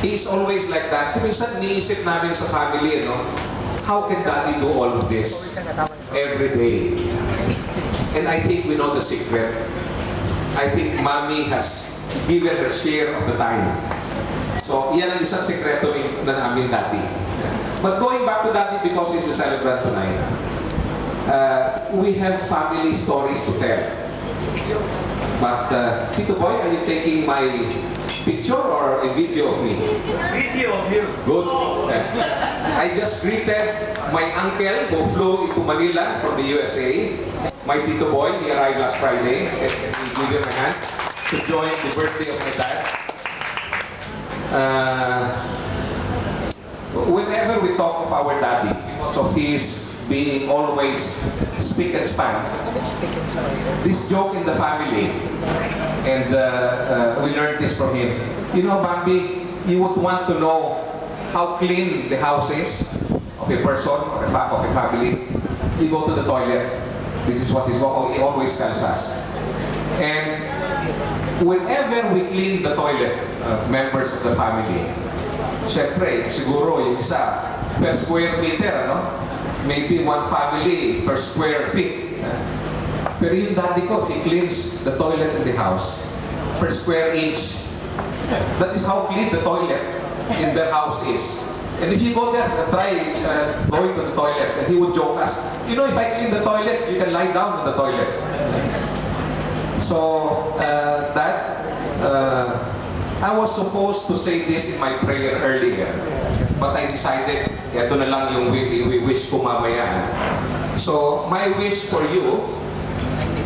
He's always like that. Minsan niisip namin sa family, how can Daddy do all of this every day? And I think we know the secret. I think Mommy has given her share of the time. So, yan ang isang sekreto na namin Daddy. But going back to Daddy, because he's the celebrant tonight, we have family stories to tell. But, Tito Boy, are you taking my picture or a video of me? Video of you. Good. I just greeted my uncle who flew into Manila from the USA. My Tito Boy, he arrived last Friday. And we give him a hand to join the birthday of my dad. Whenever we talk of our daddy, because of his being always speak and span, this joke in the family, and we learned this from him. You know, Bambi, you would want to know how clean the house is of a person or of a family. You go to the toilet. This is what he always tells us. And whenever we clean the toilet, members of the family, syempre, siguro yung isa per square meter, maybe one family per square feet. Pero yung daddy ko, he cleans the toilet in the house per square inch. That is how clean the toilet in their house is. And if you go there, try going to the toilet, and he would joke us, if I clean the toilet, you can lie down in the toilet. So, I was supposed to say this in my prayer earlier, but I decided, ito na lang yung wish ko mamaya. So, my wish for you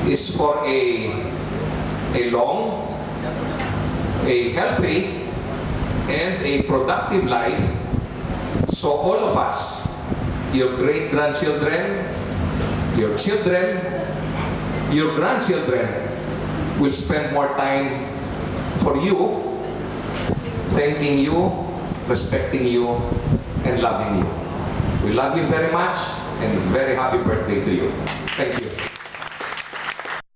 is for a long, a healthy, and a productive life. So all of us, your great-grandchildren, your children, your grandchildren, will spend more time for you, thanking you, respecting you, and loving you. We love you very much, and very happy birthday to you. Thank you.